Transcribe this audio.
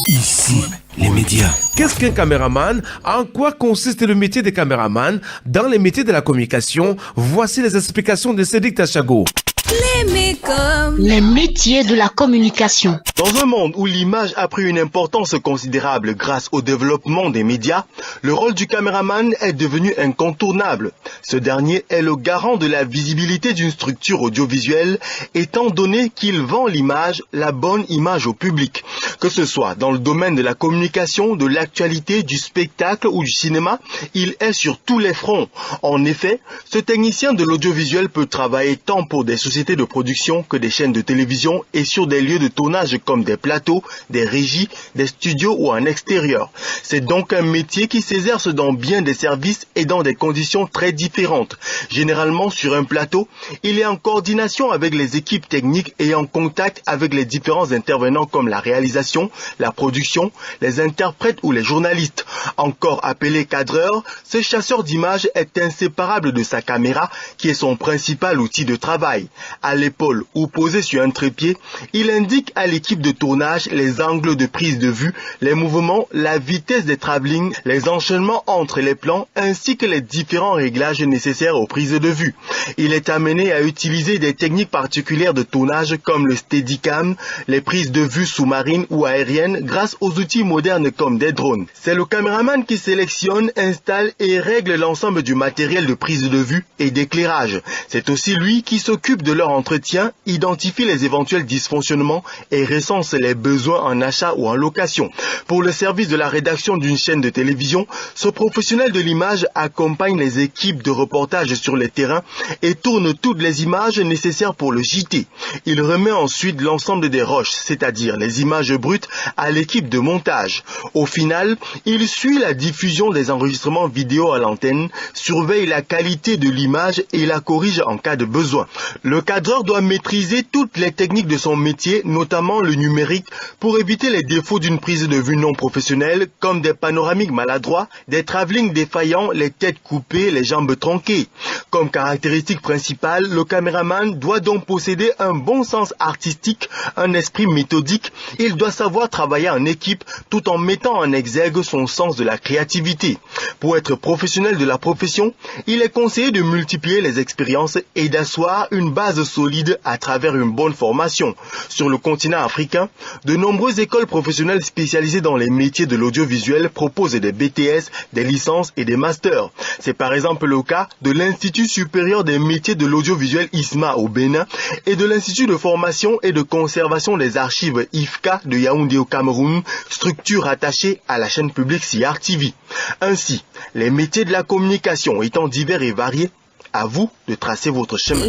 Ici, les médias. Qu'est-ce qu'un caméraman? En quoi consiste le métier de caméraman dans les métiers de la communication? Voici les explications de Cédric Tachago. Les métiers de la communication. Dans un monde où l'image a pris une importance considérable grâce au développement des médias, le rôle du caméraman est devenu incontournable. Ce dernier est le garant de la visibilité d'une structure audiovisuelle, étant donné qu'il vend l'image, la bonne image au public. Que ce soit dans le domaine de la communication, de l'actualité, du spectacle ou du cinéma, il est sur tous les fronts. En effet, ce technicien de l'audiovisuel peut travailler tant pour des sociétés de production que des chaînes de télévision et sur des lieux de tournage comme des plateaux, des régies, des studios ou en extérieur. C'est donc un métier qui s'exerce dans bien des services et dans des conditions très différentes. Généralement sur un plateau, il est en coordination avec les équipes techniques et en contact avec les différents intervenants comme la réalisation, la production, les interprètes ou les journalistes. Encore appelé cadreur, ce chasseur d'images est inséparable de sa caméra qui est son principal outil de travail. À l'épaule ou posé sur un trépied, il indique à l'équipe de tournage les angles de prise de vue, les mouvements, la vitesse des travelling, les enchaînements entre les plans ainsi que les différents réglages nécessaires aux prises de vue. Il est amené à utiliser des techniques particulières de tournage comme le Steadicam, les prises de vue sous-marines ou aériennes grâce aux outils modernes comme des drones. C'est le caméraman qui sélectionne, installe et règle l'ensemble du matériel de prise de vue et d'éclairage. C'est aussi lui qui s'occupe de leur entretien, identifie les éventuels dysfonctionnements et recense les besoins en achat ou en location. Pour le service de la rédaction d'une chaîne de télévision, ce professionnel de l'image accompagne les équipes de reportage sur les terrains et tourne toutes les images nécessaires pour le JT. Il remet ensuite l'ensemble des rushs, c'est-à-dire les images brutes, à l'équipe de montage. Au final, il suit la diffusion des enregistrements vidéo à l'antenne, surveille la qualité de l'image et la corrige en cas de besoin. Le cadreur doit maîtriser toutes les techniques de son métier, notamment le numérique, pour éviter les défauts d'une prise de vue non professionnelle, comme des panoramiques maladroits, des travelling défaillants, les têtes coupées, les jambes tronquées. Comme caractéristique principale, le caméraman doit donc posséder un bon sens artistique, un esprit méthodique. Il doit savoir travailler en équipe tout en mettant en exergue son sens de la créativité. Pour être professionnel de la profession, il est conseillé de multiplier les expériences et d'asseoir une base solide à travers une bonne formation. Sur le continent africain, de nombreuses écoles professionnelles spécialisées dans les métiers de l'audiovisuel proposent des BTS, des licences et des masters. C'est par exemple le cas de l'Institut supérieur des métiers de l'audiovisuel ISMA au Bénin et de l'Institut de formation et de conservation des archives IFCA de Yaoundé au Cameroun, structure attachée à la chaîne publique CR TV. Ainsi, les métiers de la communication étant divers et variés, à vous de tracer votre chemin.